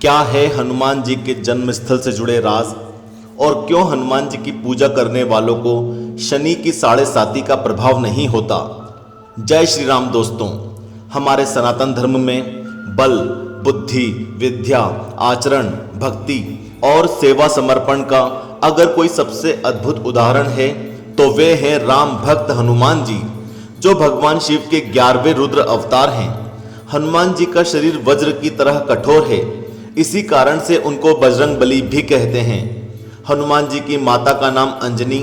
क्या है हनुमान जी के जन्म स्थल से जुड़े राज और क्यों हनुमान जी की पूजा करने वालों को शनि की साढ़े साती का प्रभाव नहीं होता। जय श्री राम दोस्तों, हमारे सनातन धर्म में बल, बुद्धि, विद्या, आचरण, भक्ति और सेवा समर्पण का अगर कोई सबसे अद्भुत उदाहरण है तो वे हैं राम भक्त हनुमान जी, जो भगवान शिव के 11वें रुद्र अवतार हैं। हनुमान जी का शरीर वज्र की तरह कठोर है, इसी कारण से उनको बजरंग बली भी कहते हैं। हनुमान जी की माता का नाम अंजनी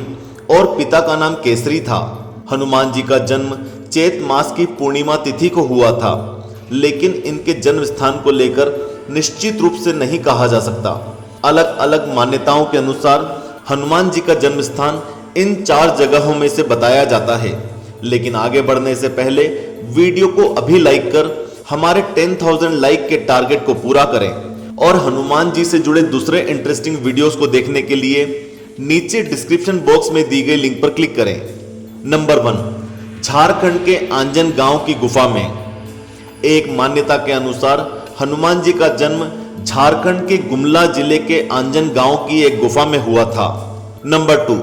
और पिता का नाम केसरी था। हनुमान जी का जन्म चैत मास की पूर्णिमा तिथि को हुआ था, लेकिन इनके जन्म स्थान को लेकर निश्चित रूप से नहीं कहा जा सकता। अलग अलग मान्यताओं के अनुसार हनुमान जी का जन्म स्थान इन 4 जगहों में से बताया जाता है। लेकिन आगे बढ़ने से पहले वीडियो को अभी लाइक कर हमारे 10,000 लाइक के टारगेट को पूरा करें और हनुमान जी से जुड़े दूसरे इंटरेस्टिंग वीडियोस को देखने के लिए नीचे डिस्क्रिप्शन बॉक्स में दी गई लिंक पर क्लिक करें। नंबर 1, झारखंड के आंजन गांव की गुफा में। एक मान्यता के अनुसार हनुमान जी का जन्म झारखंड के गुमला जिले के आंजन गांव की एक गुफा में हुआ था। नंबर 2,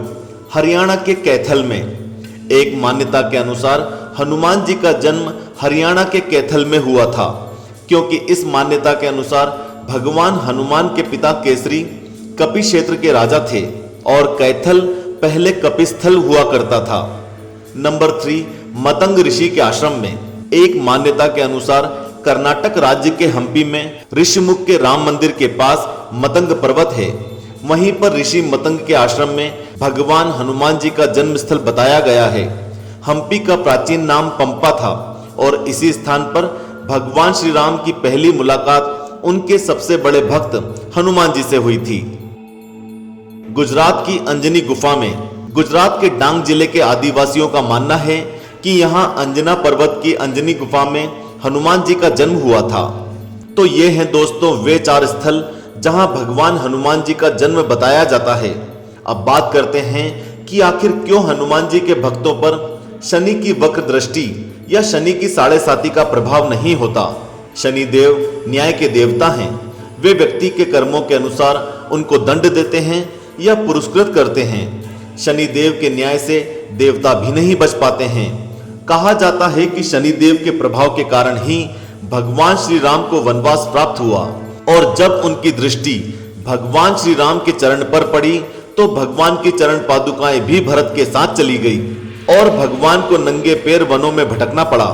हरियाणा के कैथल में। एक मान्यता के अनुसार हनुमान जी का जन्म हरियाणा के कैथल में हुआ था, क्योंकि इस मान्यता के अनुसार भगवान हनुमान के पिता केसरी कपि क्षेत्र के राजा थे और कैथल पहले कपिस्थल हुआ करता था। नंबर 3, मतंग ऋषि के आश्रम में। एक मान्यता के अनुसार कर्नाटक राज्य के हम्पी में ऋषिमुख के राम मंदिर के पास मतंग पर्वत है। वहीं पर ऋषि मतंग के आश्रम में भगवान हनुमान जी का जन्म स्थल बताया गया है। हम्पी का प्राचीन नाम पंपा था और इसी स्थान पर भगवान श्री राम की पहली मुलाकात उनके सबसे बड़े भक्त हनुमान जी से हुई थी। गुजरात की अंजनी गुफा में। गुजरात के डांग जिले के आदिवासियों का मानना है कि यहाँ अंजना पर्वत की अंजनी गुफा में हनुमान जी का जन्म हुआ था। तो ये हैं दोस्तों वे 4 स्थल जहां भगवान हनुमान जी का जन्म बताया जाता है। अब बात करते हैं कि आखिर क्यों हनुमान जी के भक्तों पर शनि की वक्र दृष्टि या शनि की साढ़े साती का प्रभाव नहीं होता। शनि देव न्याय के देवता हैं। वे व्यक्ति के कर्मों के अनुसार उनको दंड देते हैं या पुरस्कृत करते हैं। शनि देव के न्याय से देवता भी नहीं बच पाते हैं। कहा जाता है कि शनि देव के प्रभाव के कारण ही भगवान श्री राम को वनवास प्राप्त हुआ और जब उनकी दृष्टि भगवान श्री राम के चरण पर पड़ी तो भगवान की चरण पादुकाएं भी भरत के साथ चली गई और भगवान को नंगे पैर वनों में भटकना पड़ा।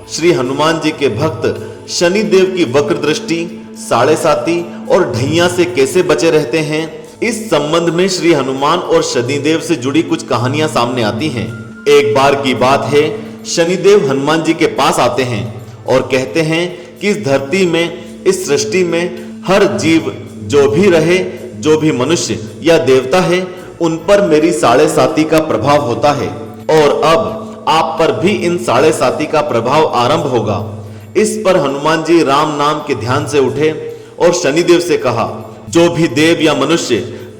श्री हनुमान जी के भक्त शनि देव की वक्र दृष्टि, साढ़े साती और ढैया से कैसे बचे रहते हैं, इस संबंध में श्री हनुमान और शनिदेव से जुड़ी कुछ कहानियां सामने आती हैं। एक बार की बात है, शनिदेव हनुमान जी के पास आते हैं और कहते हैं कि इस धरती में, इस सृष्टि में हर जीव जो भी रहे, जो भी मनुष्य या देवता है, उन पर मेरी साढ़े साती का प्रभाव होता है और अब आप पर भी इन साढ़े साती का प्रभाव आरंभ होगा। इस पर हनुमान जी राम नाम के ध्यान से उठे और शनिदेव से कहा, जो भी देव या मनुष्य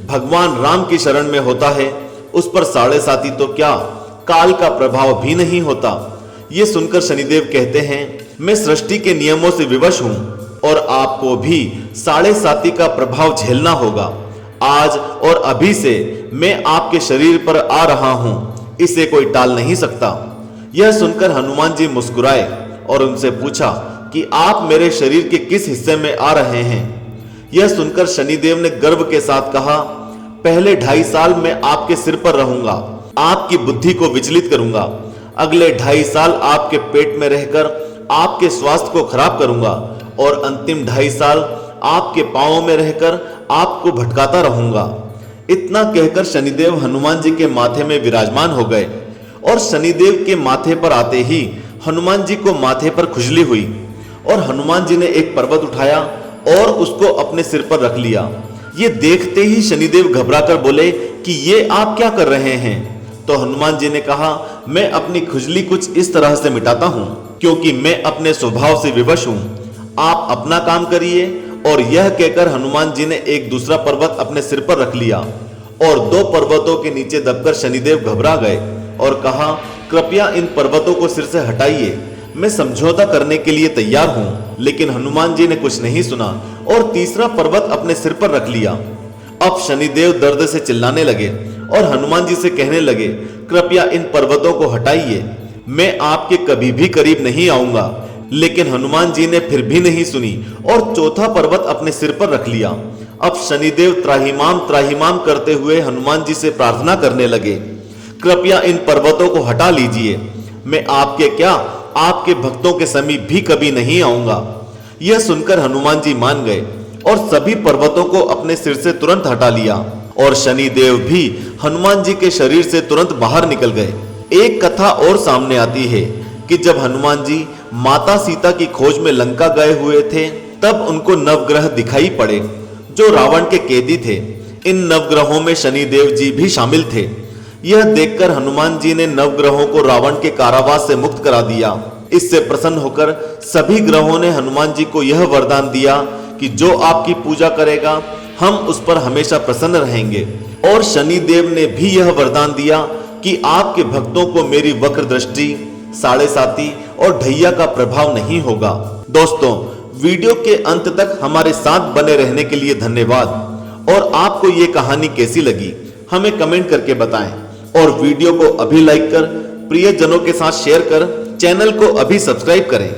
भगवान राम की शरण में होता है उस पर साढ़े साती तो क्या, काल का प्रभाव भी नहीं होता। ये सुनकर शनिदेव कहते हैं, मैं सृष्टि के नियमों से विवश हूं और आपको भी साढ़े साती का प्रभाव झेलना होगा। आज और अभी से मैं आपके शरीर पर आ रहा हूं, इसे कोई टाल नहीं सकता। यह सुनकर हनुमान जी मुस्कुराए और उनसे पूछा कि आप मेरे शरीर के किस हिस्से में आ रहे हैं। यह सुनकर शनिदेव ने गर्व के साथ कहा, पहले 2.5 साल मैं आपके सिर पर रहूंगा, आपकी बुद्धि को विचलित करूंगा। अगले 2.5 साल आपके पेट में रहकर आपके स्वास्थ्य को खराब करूंगा और अंतिम 2.5 साल आपके पांवों में रहकर आपको भटकाता रहूंगा। इतना कहकर शनिदेव हनुमान जी के माथे में विराजमान हो गए और शनिदेव के माथे पर आते ही हनुमान जी को माथे पर खुजली हुई और हनुमान जी ने एक पर्वत उठाया और उसको अपने सिर पर रख लिया। ये देखते ही शनिदेव घबराकर बोले कि ये आप क्या कर रहे हैं। तो हनुमान जी ने कहा, मैं अपनी खुजली कुछ इस तरह से मिटाता हूं क्योंकि मैं अपने स्वभाव से विवश हूं, आप अपना काम करिए। और यह कहकर हनुमान जी ने एक दूसरा पर्वत अपने सिर पर रख लिया और 2 पर्वतों के नीचे दबकर शनिदेव घबरा गए और कहा, कृपया इन पर्वतों को सिर से हटाइए, मैं समझौता करने के लिए तैयार हूं। लेकिन हनुमान जी ने कुछ नहीं सुना और तीसरा पर्वत अपने सिर पर रख लिया। अब शनिदेव दर्द से चिल्लाने लगे और हनुमान जी से कहने लगे, कृपया इन पर्वतों को हटाइए, मैं आपके कभी भी करीब नहीं आऊंगा। लेकिन हनुमान जी ने फिर भी नहीं सुनी और चौथा पर्वत अपने सिर पर रख लिया। अब शनिदेव त्राहिमाम त्राहिमाम करते हुए हनुमान जी से प्रार्थना करने लगे, कृपया इन पर्वतों को हटा लीजिए, मैं आपके क्या आपके भक्तों के समीप भी कभी नहीं आऊंगा। यह सुनकर हनुमान जी मान गए और सभी पर्वतों को अपने सिर से तुरंत हटा लिया और शनिदेव भी हनुमान जी के शरीर से तुरंत बाहर निकल गए। एक कथा और सामने आती है कि जब हनुमान जी माता सीता की खोज में लंका गए हुए थे, तब उनको नवग्रह दिखाई पड़े जो रावण के कैदी थे। इन नवग्रहों में शनिदेव जी भी शामिल थे। यह देखकर हनुमान जी ने नवग्रहों को रावण के कारावास से मुक्त करा दिया। इससे प्रसन्न होकर सभी ग्रहों ने हनुमान जी को यह वरदान दिया कि जो आपकी पूजा करेगा हम उस पर हमेशा प्रसन्न रहेंगे। और शनिदेव ने भी यह वरदान दिया कि आपके भक्तों को मेरी वक्र दृष्टि, साढ़े साती और ढैया का प्रभाव नहीं होगा। दोस्तों, वीडियो के अंत तक हमारे साथ बने रहने के लिए धन्यवाद। और आपको ये कहानी कैसी लगी हमें कमेंट करके बताएं और वीडियो को अभी लाइक कर प्रियजनों के साथ शेयर कर चैनल को अभी सब्सक्राइब करें।